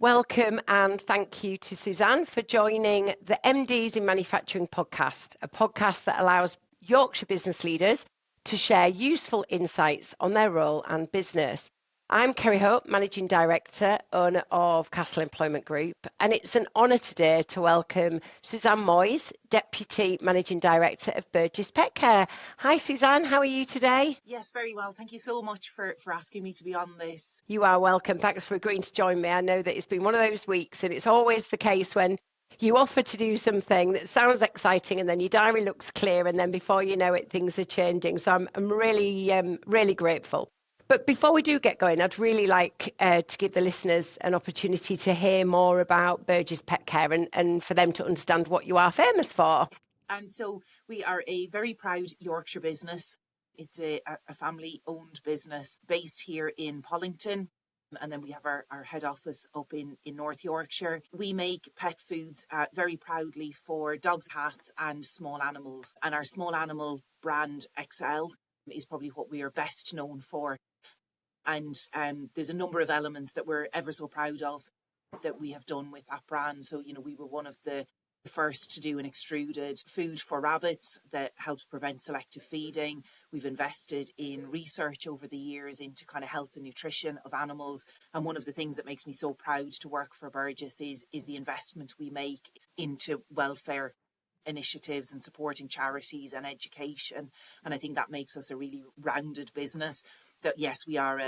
Welcome and thank you to Suzanne for joining the MDs in Manufacturing podcast, a podcast that allows Yorkshire business leaders to share useful insights on their role and business. I'm Kerry Hope, Managing Director, owner of Castle Employment Group, and it's an honour today to welcome Suzanne Moyes, Deputy Managing Director of Burgess Petcare. Hi Suzanne, how are you today? Yes, very well. Thank you so much for asking me to be on this. You are welcome. Thanks for agreeing to join me. I know that it's been one of those weeks, and it's always the case when you offer to do something that sounds exciting and then your diary looks clear, and then before you know it, things are changing. So I'm really grateful. But before we do get going, I'd really like to give the listeners an opportunity to hear more about Burgess Petcare and for them to understand what you are famous for. And so we are a very proud Yorkshire business. It's a family-owned business based here in Pollington. And then we have our head office up in North Yorkshire. We make pet foods very proudly for dogs, cats and small animals. And our small animal brand, XL, is probably what we are best known for. And there's a number of elements that we're ever so proud of that we have done with that brand. So, we were one of the first to do an extruded food for rabbits that helps prevent selective feeding. We've invested in research over the years into kind of health and nutrition of animals. And one of the things that makes me so proud to work for Burgess is the investment we make into welfare initiatives and supporting charities and education. And I think that makes us a really rounded business. That yes, we are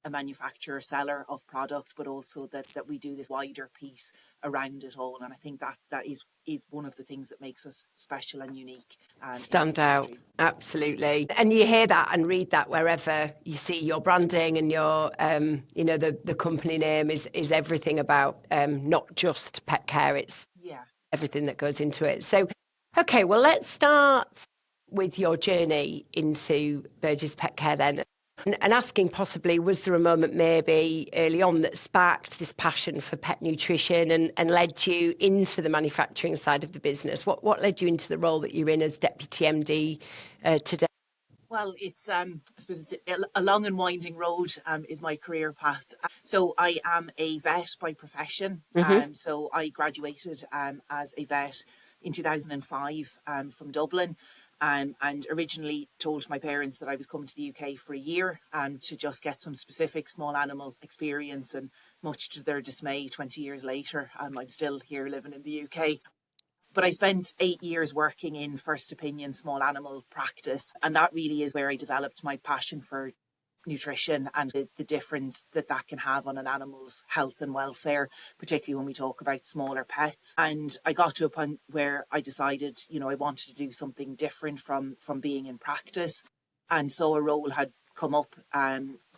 a manufacturer, seller of product, but also that we do this wider piece around it all. And I think that is one of the things that makes us special and unique. Stand out, absolutely. And you hear that and read that wherever you see your branding and your, the company name is everything about not just pet care. It's everything that goes into it. So, okay, well, let's start with your journey into Burgess Petcare then. And asking possibly, was there a moment maybe early on that sparked this passion for pet nutrition and led you into the manufacturing side of the business? What led you into the role that you're in as Deputy MD today? Well, it's I suppose it's a long and winding road is my career path. So I am a vet by profession. So I graduated as a vet in 2005 from Dublin. And originally told my parents that I was coming to the UK for a year to just get some specific small animal experience. And much to their dismay, 20 years later, I'm still here living in the UK. But I spent 8 years working in first opinion small animal practice. And that really is where I developed my passion for nutrition and the difference that can have on an animal's health and welfare, particularly when we talk about smaller pets. And I got to a point where I decided, I wanted to do something different from being in practice. And so a role had come up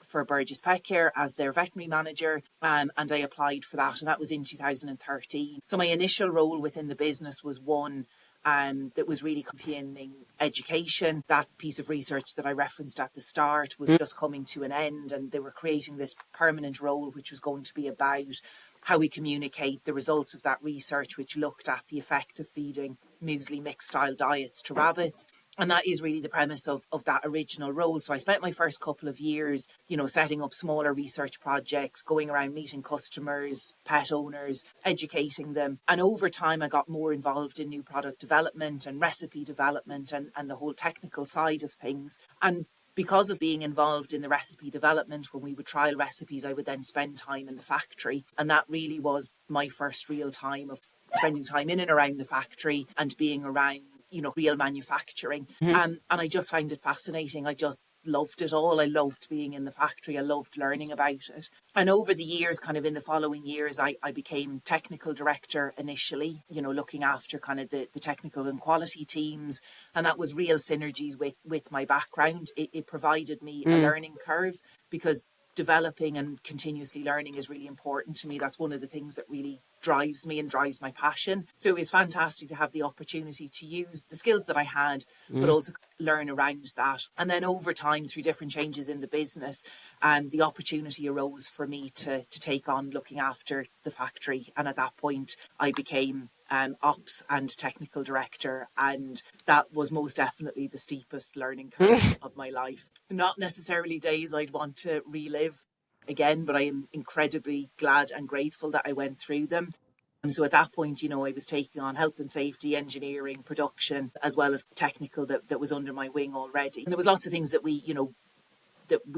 for Burgess Petcare as their veterinary manager, and I applied for that, and that was in 2013. So my initial role within the business was one that was really championing education. That piece of research that I referenced at the start was just coming to an end, and they were creating this permanent role which was going to be about how we communicate the results of that research, which looked at the effect of feeding muesli mix style diets to rabbits. And that is really the premise of that original role. So I spent my first couple of years, setting up smaller research projects, going around meeting customers, pet owners, educating them. And over time, I got more involved in new product development and recipe development and the whole technical side of things. And because of being involved in the recipe development, when we would trial recipes, I would then spend time in the factory. And that really was my first real time of spending time in and around the factory and being around real manufacturing. And I just found it fascinating. I just loved it all. I loved being in the factory. I loved learning about it. And over the years, kind of in the following years, I became technical director initially, looking after kind of the technical and quality teams. And that was real synergies with my background. It provided me a learning curve because developing and continuously learning is really important to me. That's one of the things that really drives me and drives my passion. So it was fantastic to have the opportunity to use the skills that I had, but also learn around that. And then over time, through different changes in the business, the opportunity arose for me to take on looking after the factory. And at that point, I became ops and technical director, and that was most definitely the steepest learning curve of my life. Not necessarily days I'd want to relive. again, but I am incredibly glad and grateful that I went through them. And so at that point, I was taking on health and safety, engineering, production, as well as technical that was under my wing already. And there was lots of things that we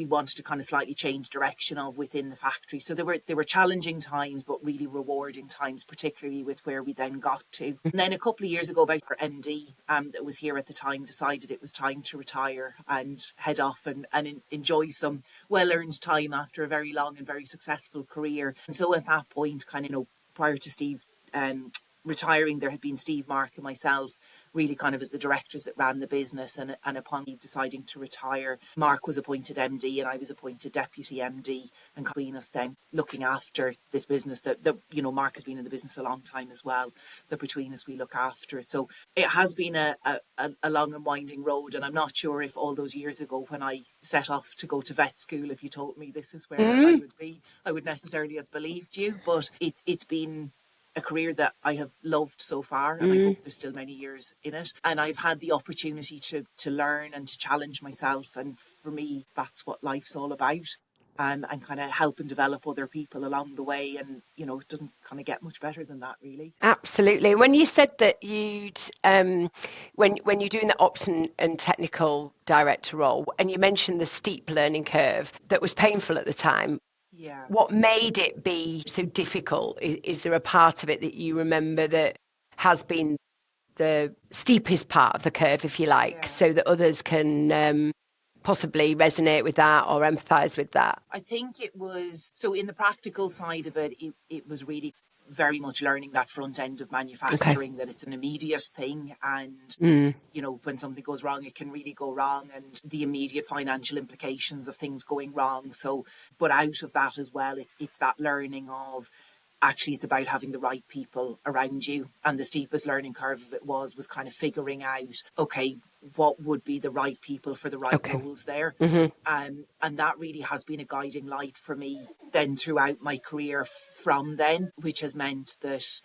wanted to kind of slightly change direction of within the factory. So there were challenging times, but really rewarding times, particularly with where we then got to. And then a couple of years ago, about our MD that was here at the time decided it was time to retire and head off and enjoy some well-earned time after a very long and very successful career. And so at that point, kind of, prior to Steve retiring, there had been Steve, Mark and myself really kind of as the directors that ran the business, and upon deciding to retire, Mark was appointed MD and I was appointed deputy MD, and between us then looking after this business that Mark has been in the business a long time as well, that between us we look after it. So it has been a long and winding road, and I'm not sure if all those years ago when I set off to go to vet school, if you told me this is where I would be, I would necessarily have believed you, but it's been a career that I have loved so far, and I hope there's still many years in it. And I've had the opportunity to learn and to challenge myself. And for me, that's what life's all about. And kind of help and develop other people along the way. And, it doesn't kind of get much better than that, really. Absolutely. When you said that you'd, when you're doing the ops and technical director role, and you mentioned the steep learning curve that was painful at the time, yeah. What made it be so difficult? Is there a part of it that you remember that has been the steepest part of the curve, if you like, so that others can possibly resonate with that or empathise with that? I think it was, so in the practical side of it, it was really very much learning that front end of manufacturing, that it's an immediate thing, and when something goes wrong, it can really go wrong, and the immediate financial implications of things going wrong. So, but out of that as well, it's that learning of, actually it's about having the right people around you. And the steepest learning curve of it was kind of figuring out, okay, what would be the right people for the right roles there. And that really has been a guiding light for me then throughout my career from then, which has meant that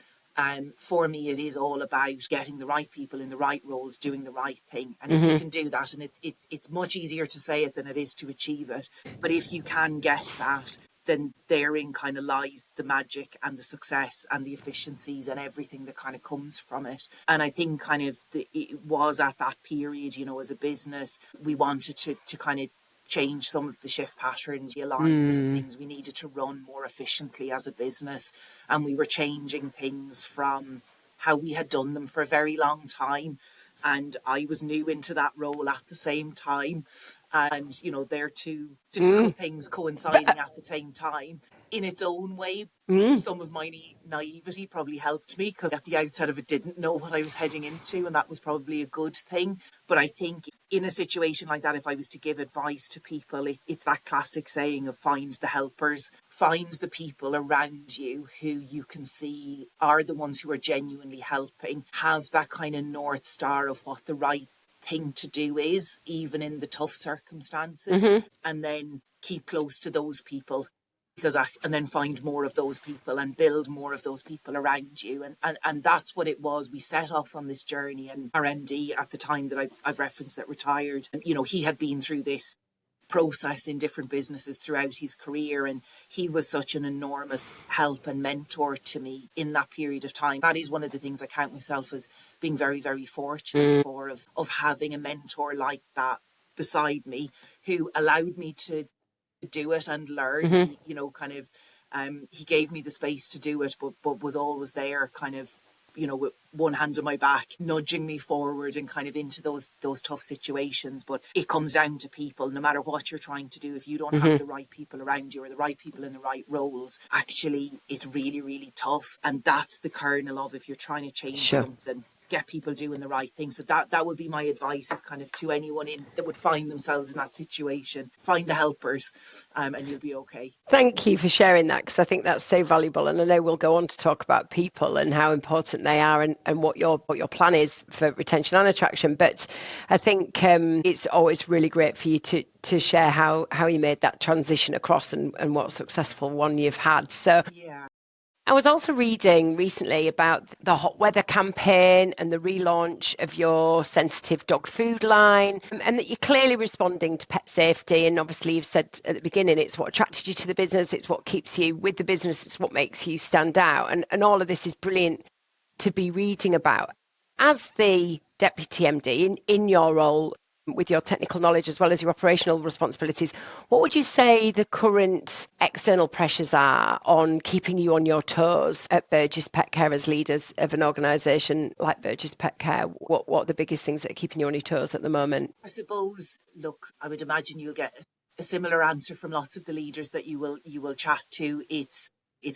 for me, it is all about getting the right people in the right roles, doing the right thing. And if you can do that, and it's much easier to say it than it is to achieve it, but if you can get that, then therein kind of lies the magic and the success and the efficiencies and everything that kind of comes from it. And I think kind of it was at that period, as a business, we wanted to kind of change some of the shift patterns, the lines and things. We needed to run more efficiently as a business, and we were changing things from how we had done them for a very long time. And I was new into that role at the same time. And, they're two difficult things coinciding at the same time. In its own way, some of my naivety probably helped me, because at the outset of it, didn't know what I was heading into, and that was probably a good thing. But I think in a situation like that, if I was to give advice to people, it's that classic saying of find the helpers, find the people around you who you can see are the ones who are genuinely helping, have that kind of North Star of what the right thing to do is, even in the tough circumstances, and then keep close to those people, and then find more of those people and build more of those people around you. And that's what it was. We set off on this journey, and our MD at the time that I've referenced that retired, he had been through this process in different businesses throughout his career, and he was such an enormous help and mentor to me in that period of time. That is one of the things I count myself as being very, very fortunate for, of having a mentor like that beside me, who allowed me to do it and learn. He gave me the space to do it, but was always there, kind of, with one hand on my back, nudging me forward and kind of into those tough situations. But it comes down to people. No matter what you're trying to do, if you don't have the right people around you or the right people in the right roles, actually it's really, really tough. And that's the kernel of, if you're trying to change something, get people doing the right thing. So that would be my advice, is kind of to anyone that would find themselves in that situation, find the helpers, and you'll be okay. Thank you for sharing that, because I think that's so valuable. And I know we'll go on to talk about people and how important they are, and what your plan is for retention and attraction. But I think it's always really great for you to share how you made that transition across, and what successful one you've had. So yeah. I was also reading recently about the hot weather campaign and the relaunch of your sensitive dog food line, and that you're clearly responding to pet safety. And obviously, you've said at the beginning, it's what attracted you to the business, it's what keeps you with the business, it's what makes you stand out. And all of this is brilliant to be reading about. As the Deputy MD in your role, with your technical knowledge as well as your operational responsibilities, what would you say the current external pressures are on keeping you on your toes at Burgess Petcare as leaders of an organisation like Burgess Petcare? What are the biggest things that are keeping you on your toes at the moment? I suppose, look, I would imagine you'll get a similar answer from lots of the leaders that you will chat to. It's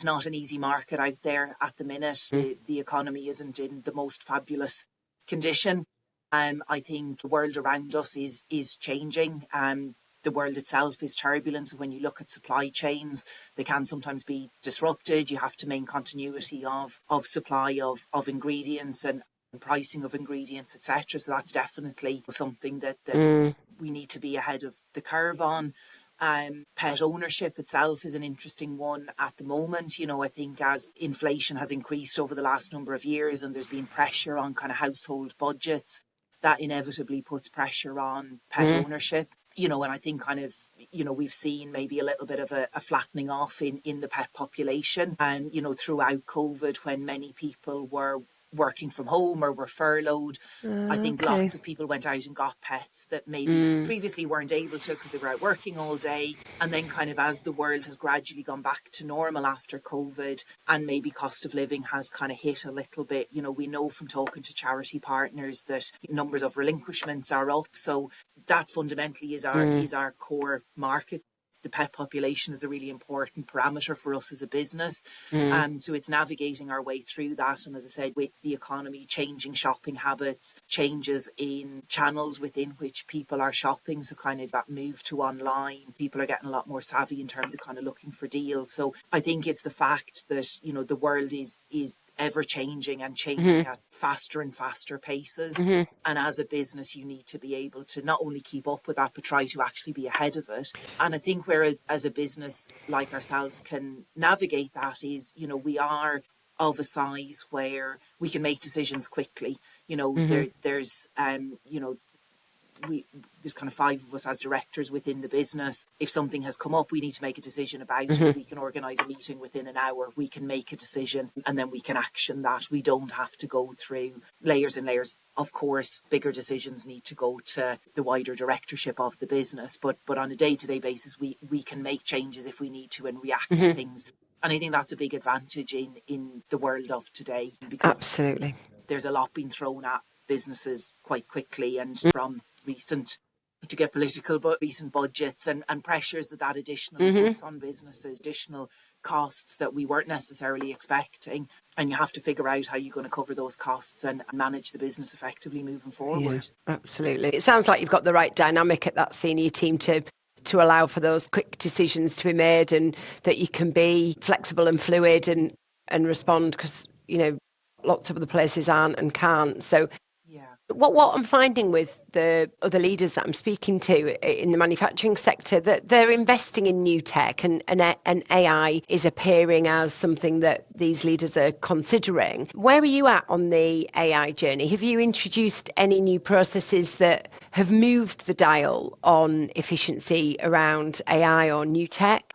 not an easy market out there at the minute. The economy isn't in the most fabulous condition. I think the world around us is changing. The world itself is turbulent. So when you look at supply chains, they can sometimes be disrupted. You have to maintain continuity of supply of ingredients and pricing of ingredients, etc. So that's definitely something that we need to be ahead of the curve on. Pet ownership itself is an interesting one at the moment. You know, I think as inflation has increased over the last number of years and there's been pressure on kind of household budgets, that inevitably puts pressure on pet ownership. You know, and I think kind of, you know, we've seen maybe a little bit of a flattening off in the pet population. You know, throughout COVID, when many people were working from home or were furloughed, I think lots of people went out and got pets that maybe previously weren't able to because they were out working all day. And then kind of as the world has gradually gone back to normal after COVID and maybe cost of living has kind of hit a little bit, you know, we know from talking to charity partners that numbers of relinquishments are up. So that fundamentally is our core market. The pet population is a really important parameter for us as a business. So it's navigating our way through that. And as I said, with the economy, changing shopping habits, changes in channels within which people are shopping. So kind of that move to online, people are getting a lot more savvy in terms of kind of looking for deals. So I think it's the fact that, you know, the world is ever changing and changing at faster and faster paces. And as a business, you need to be able to not only keep up with that, but try to actually be ahead of it. And I think where as a business like ourselves can navigate that is, you know, we are of a size where we can make decisions quickly. You know, there's you know, there's kind of 5 of us as directors within the business. If something has come up, we need to make a decision about it. We can organise a meeting within an hour. We can make a decision and then we can action that. We don't have to go through layers and layers. Of course, bigger decisions need to go to the wider directorship of the business. But on a day-to-day basis, we can make changes if we need to and react to things. And I think that's a big advantage in the world of today, because Absolutely. there's a lot being thrown at businesses quite quickly, and from recent, to get political, but recent budgets and pressures that additionally puts on businesses, additional costs that we weren't necessarily expecting. And you have to figure out how you're going to cover those costs and manage the business effectively moving forward. Yeah, absolutely. It sounds like you've got the right dynamic at that senior team to allow for those quick decisions to be made, and that you can be flexible and fluid and respond, because, you know, lots of other places aren't and can't. So Yeah. what I'm finding with the other leaders that I'm speaking to in the manufacturing sector, that they're investing in new tech, and AI is appearing as something that these leaders are considering. Where are you at on the AI journey? Have you introduced any new processes that have moved the dial on efficiency around AI or new tech?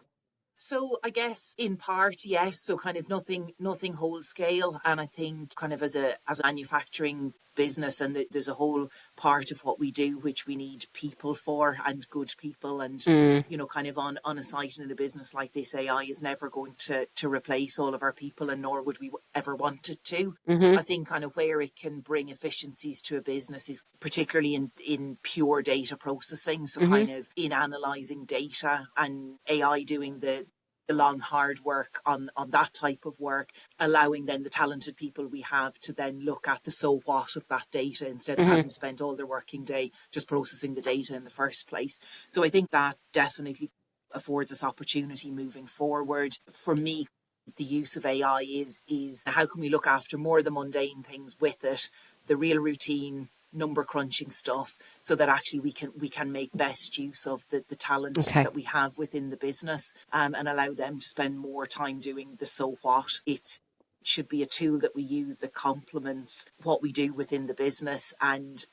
So I guess in part, yes. So kind of nothing whole scale. And I think kind of as a manufacturing business, and there's a whole part of what we do which we need people for, and good people. And you know, kind of on a site and in a business like this, AI is never going to replace all of our people, and nor would we ever want it to. I think kind of where it can bring efficiencies to a business is particularly in pure data processing. So kind of in analysing data, and AI doing the long hard work on that type of work, allowing then the talented people we have to then look at the so what of that data, instead of having spent all their working day just processing the data in the first place. So I think that definitely affords us opportunity moving forward. For me, the use of AI is how can we look after more of the mundane things with it, the real routine number crunching stuff, so that actually we can make best use of the talent that we have within the business, and allow them to spend more time doing the so what. It should be a tool that we use that complements what we do within the business and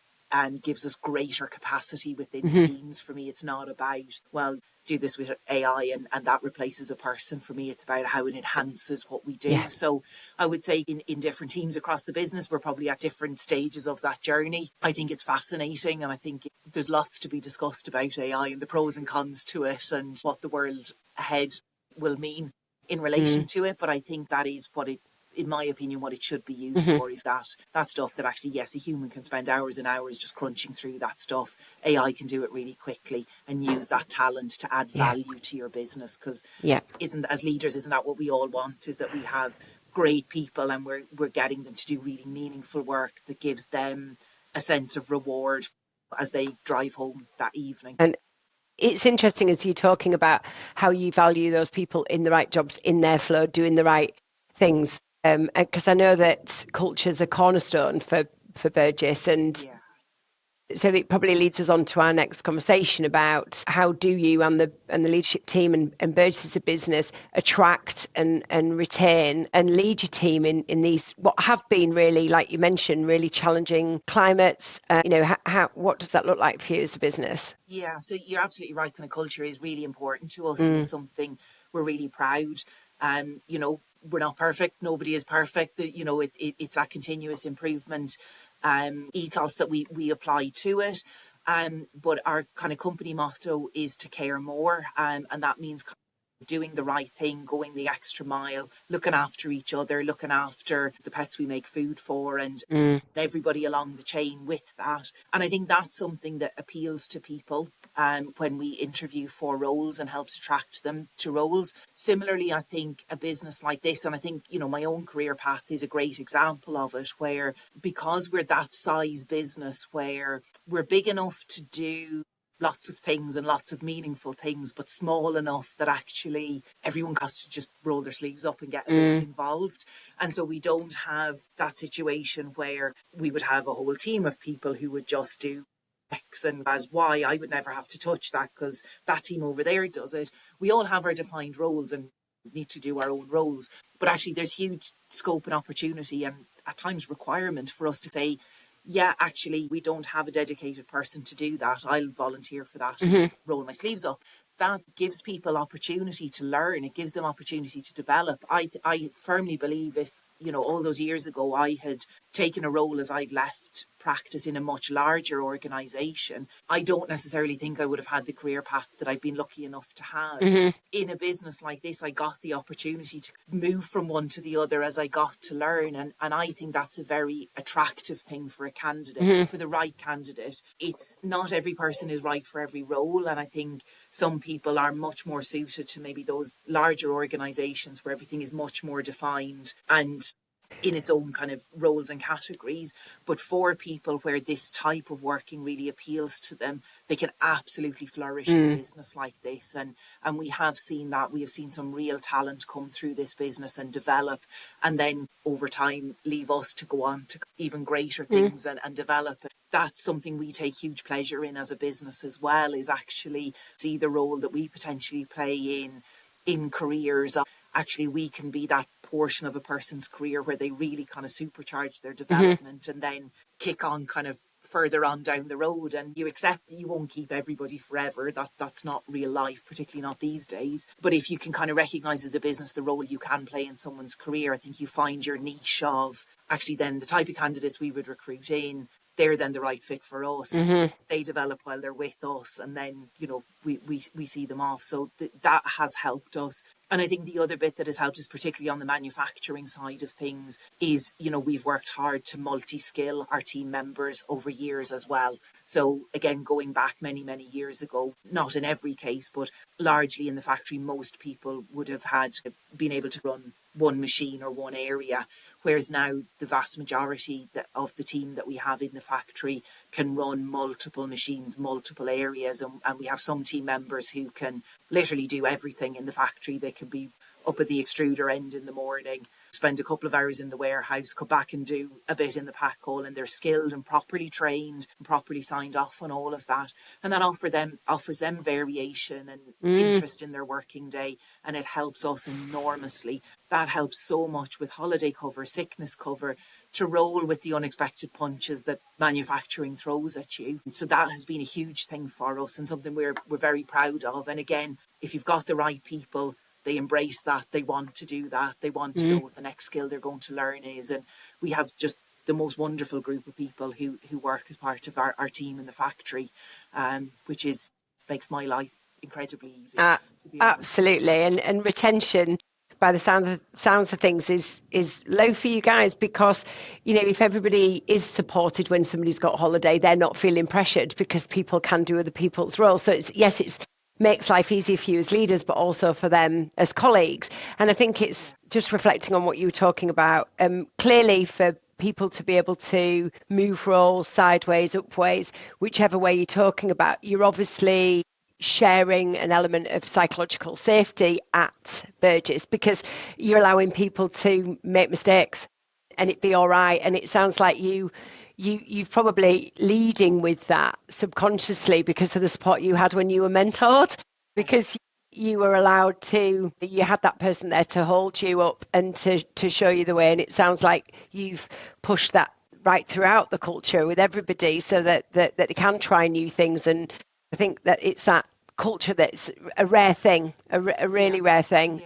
gives us greater capacity within teams. For me, it's not about, well, do this with AI and that replaces a person. For me, it's about how it enhances what we do. Yeah. So I would say in different teams across the business, we're probably at different stages of that journey. I think it's fascinating, and I think there's lots to be discussed about AI and the pros and cons to it and what the world ahead will mean in relation to it. But I think that is what it, in my opinion, what it should be used for, is that stuff that actually, yes, a human can spend hours and hours just crunching through that stuff. AI can do it really quickly and use that talent to add value to your business. Because as leaders, isn't that what we all want? Is that we have great people and we're getting them to do really meaningful work that gives them a sense of reward as they drive home that evening. And it's interesting as you're talking about how you value those people in the right jobs, in their flow, doing the right things. Because I know that culture's a cornerstone for Burgess, and so it probably leads us on to our next conversation about how do you and the leadership team and Burgess as a business attract and retain and lead your team in these what have been really, like you mentioned, really challenging climates. What does that look like for you as a business? Yeah, so you're absolutely right. Kind of culture is really important to us, and it's something we're really proud. We're not perfect. Nobody is perfect. It's that continuous improvement ethos that we apply to it. But our kind of company motto is to care more. And that means doing the right thing, going the extra mile, looking after each other, looking after the pets we make food for, and everybody along the chain with that. And I think that's something that appeals to people when we interview for roles and helps attract them to roles. Similarly, I think a business like this, and I think, my own career path is a great example of it, where because we're that size business, where we're big enough to do lots of things and lots of meaningful things, but small enough that actually everyone has to just roll their sleeves up and get a bit involved. And so we don't have that situation where we would have a whole team of people who would just do X and as Y. I would never have to touch that because that team over there does it. We all have our defined roles and need to do our own roles. But actually there's huge scope and opportunity and at times requirement for us to say, yeah, actually, we don't have a dedicated person to do that. I'll volunteer for that and roll my sleeves up. That gives people opportunity to learn. It gives them opportunity to develop. I firmly believe if, all those years ago, I had taken a role as I'd left practice in a much larger organisation, I don't necessarily think I would have had the career path that I've been lucky enough to have. In a business like this, I got the opportunity to move from one to the other as I got to learn. And I think that's a very attractive thing for a candidate, for the right candidate. It's not every person is right for every role. And I think some people are much more suited to maybe those larger organisations where everything is much more defined and in its own kind of roles and categories. But for people where this type of working really appeals to them, they can absolutely flourish in a business like this. And we have seen that. We have seen some real talent come through this business and develop, and then over time leave us to go on to even greater things and develop. That's something we take huge pleasure in as a business as well, is actually see the role that we potentially play in careers. Actually, we can be that portion of a person's career where they really kind of supercharge their development and then kick on kind of further on down the road. And you accept that you won't keep everybody forever. That's not real life, particularly not these days. But if you can kind of recognise as a business the role you can play in someone's career, I think you find your niche of actually then the type of candidates we would recruit in. They're then the right fit for us. They develop while they're with us, and then we see them off. So that has helped us. And I think the other bit that has helped us, particularly on the manufacturing side of things, is we've worked hard to multi-skill our team members over years as well. So again, going back many years ago, not in every case, but largely in the factory, most people would have been able to run one machine or one area, whereas now the vast majority of the team that we have in the factory can run multiple machines, multiple areas, and we have some team members who can literally do everything in the factory. They can be up at the extruder end in the morning, spend a couple of hours in the warehouse, come back and do a bit in the pack hall, and they're skilled and properly trained and properly signed off on all of that. And that offers them variation and interest in their working day, and it helps us enormously. That helps so much with holiday cover, sickness cover, to roll with the unexpected punches that manufacturing throws at you. So that has been a huge thing for us and something we're very proud of. And again, if you've got the right people, they embrace that, they want to do that, they want to know what the next skill they're going to learn is. And we have just the most wonderful group of people who work as part of our team in the factory, which makes my life incredibly easy. Absolutely. And retention, by the sounds of things, is low for you guys, because, you know, if everybody is supported when somebody's got holiday, they're not feeling pressured because people can do other people's roles. So it's makes life easier for you as leaders, but also for them as colleagues. And I think it's just reflecting on what you were talking about. Clearly, for people to be able to move roles sideways, upways, whichever way you're talking about, you're obviously sharing an element of psychological safety at Burgess, because you're allowing people to make mistakes and it be all right. And it sounds like you're probably leading with that subconsciously because of the support you had when you were mentored, because you were allowed to, you had that person there to hold you up and to show you the way. And it sounds like you've pushed that right throughout the culture with everybody, so that they can try new things. And I think that it's that culture that's a rare thing, a really rare thing,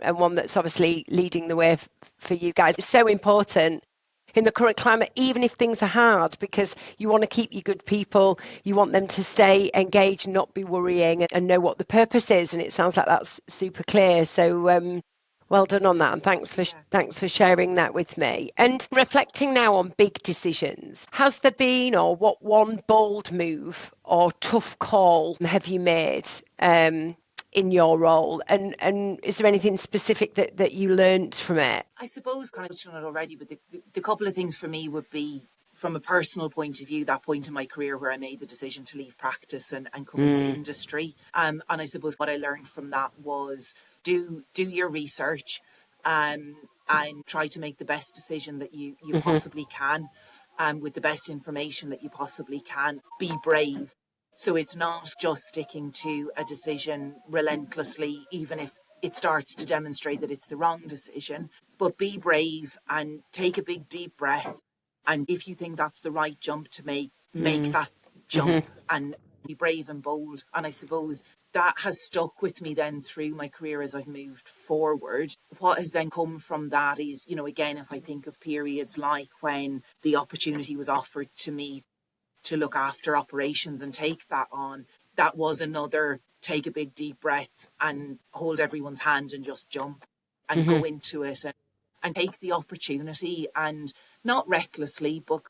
and one that's obviously leading the way for you guys. It's so important in the current climate, even if things are hard, because you want to keep your good people, you want them to stay engaged, not be worrying, and know what the purpose is. And it sounds like that's super clear. So well done on that, and thanks for sharing that with me. And reflecting now on big decisions, has there been, or what one bold move or tough call have you made in your role, and is there anything specific that you learned from it? I suppose kind of touched on it already, but the couple of things for me would be, from a personal point of view, that point in my career where I made the decision to leave practice and come into industry. And I suppose what I learned from that was do your research and try to make the best decision that you possibly can, with the best information that you possibly can. Be brave. So it's not just sticking to a decision relentlessly, even if it starts to demonstrate that it's the wrong decision, but be brave and take a big deep breath. And if you think that's the right jump to make that jump and be brave and bold. And I suppose that has stuck with me then through my career as I've moved forward. What has then come from that is, you know, again, if I think of periods like when the opportunity was offered to me to look after operations and take that on, that was another take a big deep breath and hold everyone's hand and just jump and go into it and take the opportunity, and not recklessly, but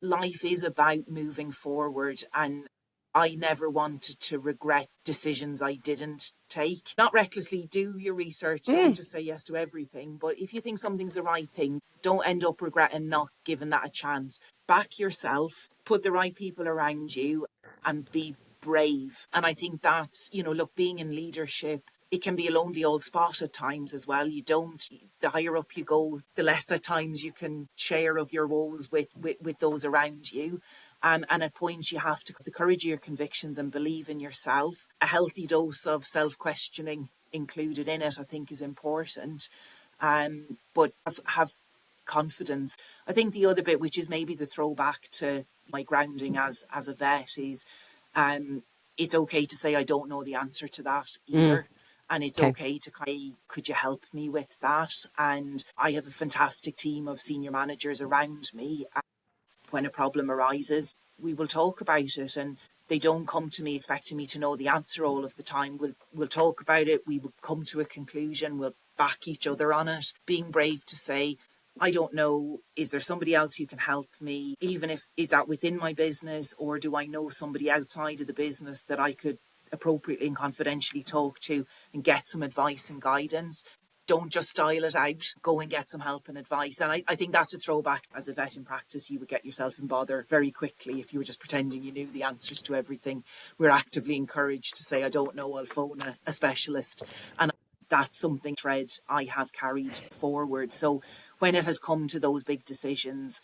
life is about moving forward. And I never wanted to regret decisions I didn't take. Not recklessly, do your research, don't just say yes to everything. But if you think something's the right thing, don't end up regretting not giving that a chance. Back yourself, put the right people around you, and be brave. And I think that's, you know, look, being in leadership, it can be a lonely old spot at times as well. The higher up you go, the less at times you can share of your woes with those around you. And at points you have to have the courage of your convictions and believe in yourself. A healthy dose of self-questioning included in it, I think, is important. But have confidence. I think the other bit, which is maybe the throwback to my grounding as a vet, is it's okay to say I don't know the answer to that either. And it's okay to say, could you help me with that? And I have a fantastic team of senior managers around me. When a problem arises, we will talk about it, and they don't come to me expecting me to know the answer all of the time. We'll talk about it. We will come to a conclusion. We'll back each other on it. Being brave to say, I don't know, is there somebody else who can help me? Even if, is that within my business, or do I know somebody outside of the business that I could appropriately and confidentially talk to and get some advice and guidance? Don't just style it out, go and get some help and advice. And I think that's a throwback. As a vet in practice, you would get yourself in bother very quickly if you were just pretending you knew the answers to everything. We're actively encouraged to say, I don't know, I'll phone a specialist. And that's something thread I have carried forward. So when it has come to those big decisions,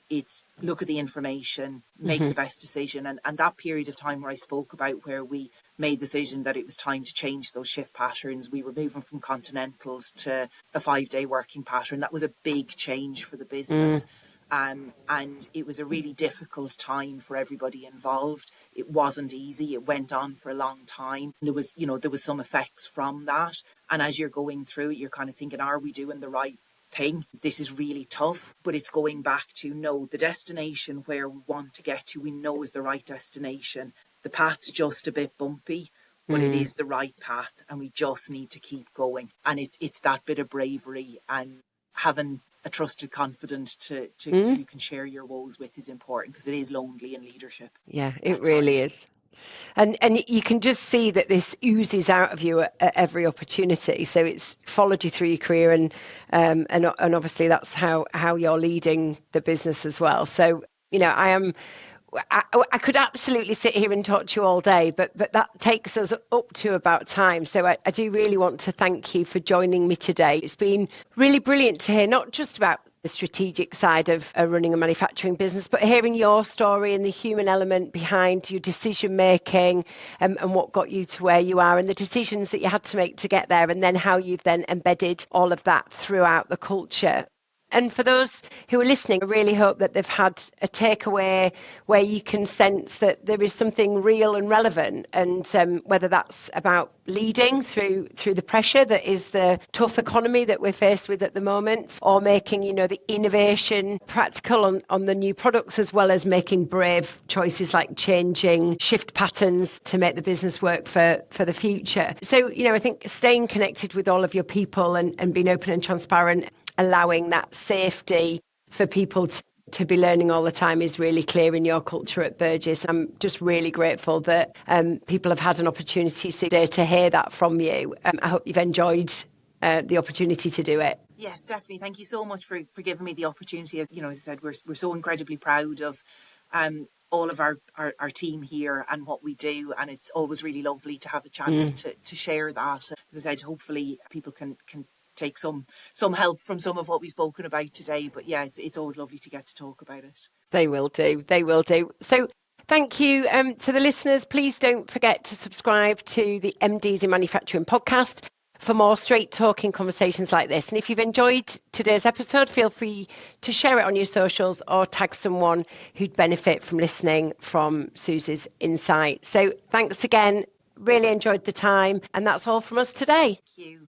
it's look at the information, make the best decision. And that period of time where I spoke about, where we made the decision that it was time to change those shift patterns, we were moving from continentals to a 5-day working pattern. That was a big change for the business. And it was a really difficult time for everybody involved. It wasn't easy. It went on for a long time. There was some effects from that. And as you're going through it, you're kind of thinking, are we doing the right thing? This is really tough, but it's going back to, no, the destination where we want to get to, we know is the right destination. The path's just a bit bumpy, but it is the right path, and we just need to keep going. And it's that bit of bravery, and having a trusted confidant to you can share your woes with is important, because it is lonely in leadership. Yeah, it really is. And you can just see that this oozes out of you at every opportunity. So it's followed you through your career, and obviously that's how you're leading the business as well. So, I could absolutely sit here and talk to you all day, but that takes us up to about time. So I do really want to thank you for joining me today. It's been really brilliant to hear not just about the strategic side of running a manufacturing business, but hearing your story and the human element behind your decision making, and what got you to where you are, and the decisions that you had to make to get there, and then how you've then embedded all of that throughout the culture. And for those who are listening, I really hope that they've had a takeaway where you can sense that there is something real and relevant, and whether that's about leading through the pressure that is the tough economy that we're faced with at the moment, or making, the innovation practical on the new products, as well as making brave choices like changing shift patterns to make the business work for the future. So, I think staying connected with all of your people and being open and transparent, allowing that safety for people to be learning all the time is really clear in your culture at Burgess. I'm just really grateful that people have had an opportunity today to hear that from you. I hope you've enjoyed the opportunity to do it. Yes, definitely. Thank you so much for giving me the opportunity. As I said, we're so incredibly proud of all of our team here and what we do, and it's always really lovely to have a chance to share that. As I said, hopefully people can take some help from some of what we've spoken about today. But yeah, it's always lovely to get to talk about it. They will do. So thank you to the listeners. Please don't forget to subscribe to the MDs in Manufacturing podcast for more straight talking conversations like this. And if you've enjoyed today's episode, feel free to share it on your socials or tag someone who'd benefit from listening from Susie's insight. So thanks again. Really enjoyed the time. And that's all from us today. Thank you.